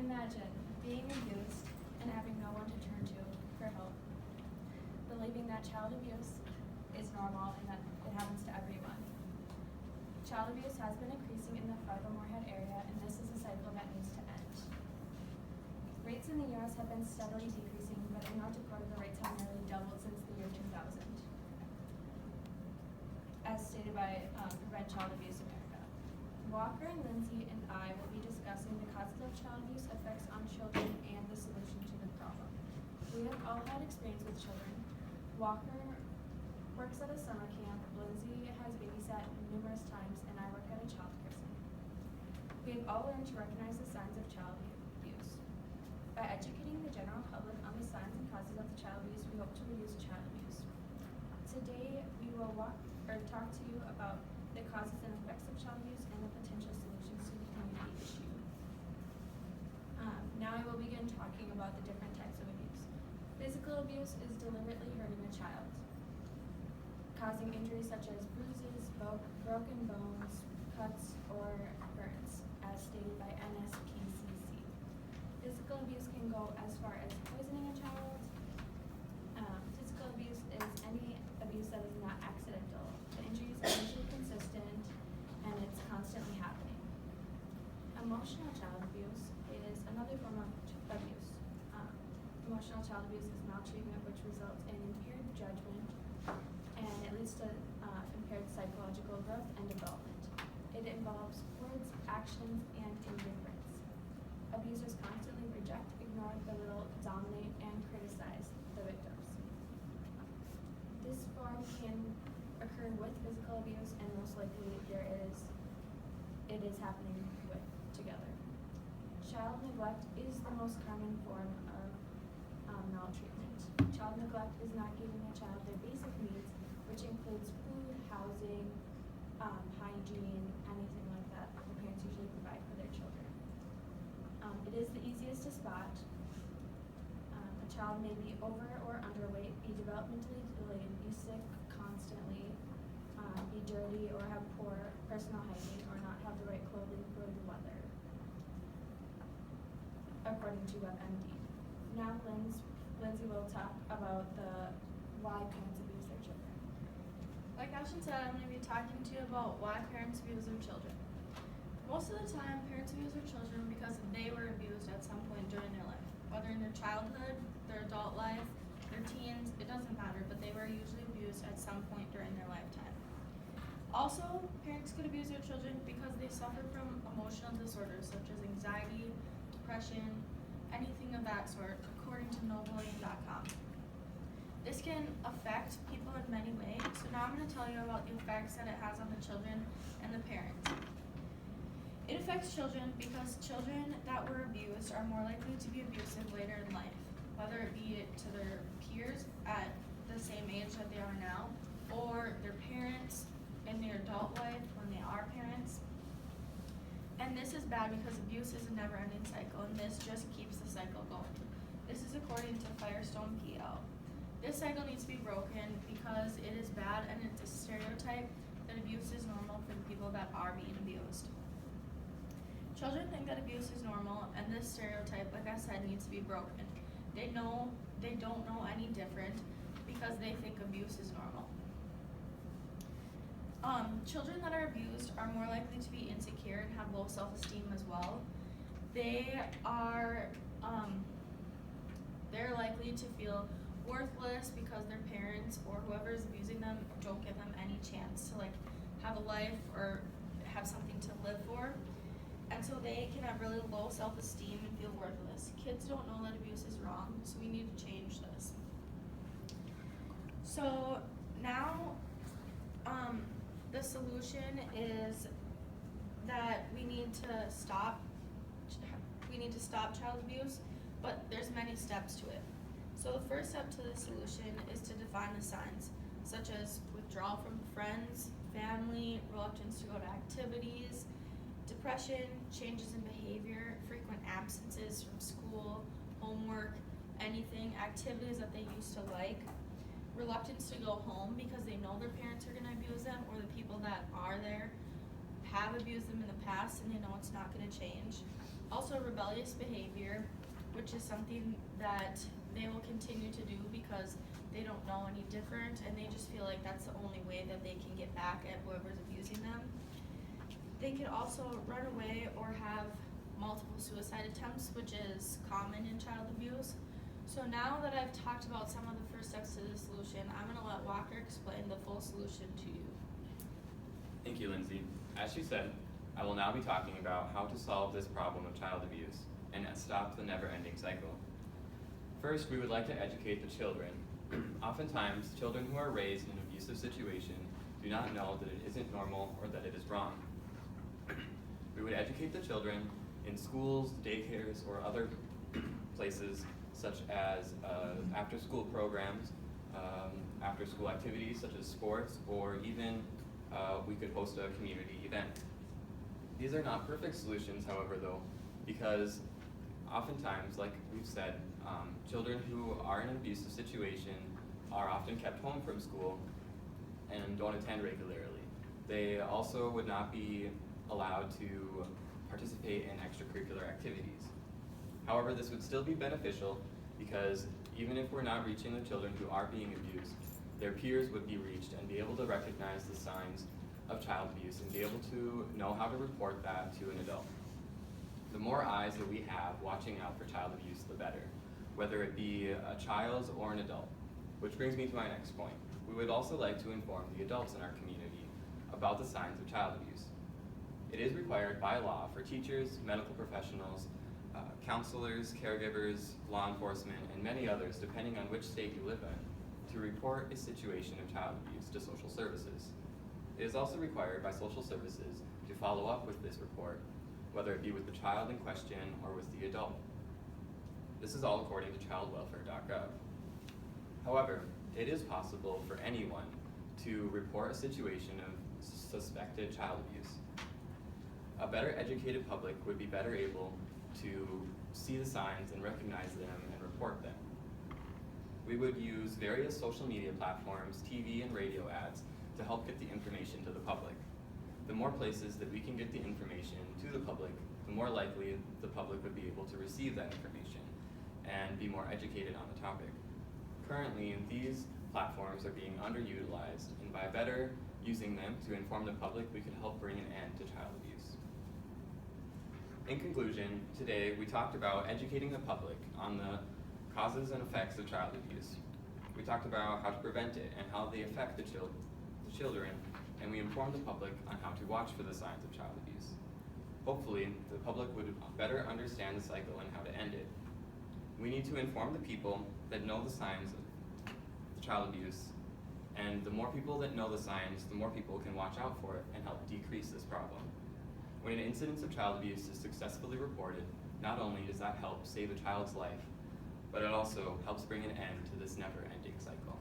Imagine being abused and having no one to turn to for help. Believing that child abuse is normal and that it happens to everyone. Child abuse has been increasing in the Fargo-Moorhead area, and this is a cycle that needs to end. Rates in the U.S. have been steadily decreasing, but in North Dakota, the rates have nearly doubled since the year 2000, as stated by Prevent Child Abuse America. Walker and Lindsay and I will be discussing the causes of child abuse, effects on children, and the solution to the problem. We have all had experience with children. Walker works at a summer camp, Lindsay has babysat numerous times, and I work at a child care center. We have all learned to recognize the signs of child abuse. By educating the general public on the signs and causes of the child abuse, we hope to reduce child abuse. Today, we will talk to you about the causes and effects of child abuse and the potential solutions to the community issue. Now I will begin talking about the different types of abuse. Physical abuse is deliberately hurting a child, causing injuries such as bruises, broken bones, cuts, or burns, as stated by NSPCC. Physical abuse can go as far as poisoning a child. Physical abuse is any abuse that is not accidental. The injuries are usually consistent and it's constantly happening. Emotional child abuse is another form of abuse. Emotional child abuse is maltreatment which results in impaired judgment and it leads to impaired psychological growth and development. It involves words, actions, and indifference. Abusers constantly reject, ignore, belittle, dominate, and criticize the victims. This form can occur with physical abuse, and most likely it is happening with together. Child neglect is the most common form of maltreatment. Child neglect is not giving a child their basic needs, which includes food, housing, hygiene, anything like that the parents usually provide for their children. It is the easiest to spot. A child may be over or underweight, be developmentally delayed, be sick constantly, be dirty or have poor personal hygiene, or not have the right clothing for the weather, according to WebMD. Now Lindsay will talk about why parents abuse their children. Like Ashton said, I'm going to be talking to you about why parents abuse their children. Most of the time, parents abuse their children because they were abused at some point during their life. Whether in their childhood, their adult life, their teens, it doesn't matter, but they were usually abused at some point during their lifetime. Also, parents could abuse their children because they suffer from emotional disorders such as anxiety, depression, anything of that sort, according to nobullying.com. This can affect people in many ways, so now I'm going to tell you about the effects that it has on the children and the parents. It affects children because children that were abused are more likely to be abusive later in life, whether it be to their peers at the same age that they are now, or their parents in their adult life when they are parents. And this is bad because abuse is a never-ending cycle, and this just keeps the cycle going. This is according to Firestone PL. This cycle needs to be broken because it is bad and it's a stereotype that abuse is normal for the people that are being abused. Children think that abuse is normal, and this stereotype, like I said, needs to be broken. They don't know any different because they think abuse is normal. Children that are abused are more likely to be insecure and have low self-esteem as well. They're likely to feel worthless because their parents or whoever is abusing them don't give them any chance to have a life or have something to live for. And so they can have really low self-esteem and feel worthless. Kids don't know that abuse is wrong, so we need to change this. So now, the solution is that we need to stop child abuse, but there's many steps to it. So the first step to the solution is to define the signs, such as withdrawal from friends, family, reluctance to go to activities, depression, changes in behavior, frequent absences from school, homework, anything, activities that they used to like, reluctance to go home because they know their parents are going to abuse them, or the people that are there have abused them in the past and they know it's not going to change. Also rebellious behavior, which is something that they will continue to do because they don't know any different and they just feel like that's the only way that they can get back at whoever's abusing them. They could also run away or have multiple suicide attempts, which is common in child abuse. So now that I've talked about some of the first steps to the solution, I'm going to let Walker explain the full solution to you. Thank you, Lindsay. As she said, I will now be talking about how to solve this problem of child abuse and stop the never-ending cycle. First, we would like to educate the children. Oftentimes, children who are raised in an abusive situation do not know that it isn't normal or that it is wrong. We would educate the children in schools, daycares, or other places such as after-school programs, after-school activities such as sports, or even we could host a community event. These are not perfect solutions, however, though, because oftentimes, like we've said, children who are in an abusive situation are often kept home from school and don't attend regularly. They also would not be allowed to participate in extracurricular activities. However, this would still be beneficial because even if we're not reaching the children who are being abused, their peers would be reached and be able to recognize the signs of child abuse and be able to know how to report that to an adult. The more eyes that we have watching out for child abuse, the better, whether it be a child or an adult. Which brings me to my next point. We would also like to inform the adults in our community about the signs of child abuse. It is required by law for teachers, medical professionals, counselors, caregivers, law enforcement, and many others, depending on which state you live in, to report a situation of child abuse to social services. It is also required by social services to follow up with this report, whether it be with the child in question or with the adult. This is all according to childwelfare.gov. However, it is possible for anyone to report a situation of suspected child abuse. A better educated public would be better able to see the signs and recognize them and report them. We would use various social media platforms, TV and radio ads to help get the information to the public. The more places that we can get the information to the public, the more likely the public would be able to receive that information and be more educated on the topic. Currently, these platforms are being underutilized, and by better using them to inform the public, we can help bring an end to child abuse. In conclusion, today we talked about educating the public on the causes and effects of child abuse. We talked about how to prevent it and how they affect the children, and we informed the public on how to watch for the signs of child abuse. Hopefully, the public would better understand the cycle and how to end it. We need to inform the people that know the signs of child abuse, and the more people that know the signs, the more people can watch out for it and help decrease this problem. When an incident of child abuse is successfully reported, not only does that help save a child's life, but it also helps bring an end to this never-ending cycle.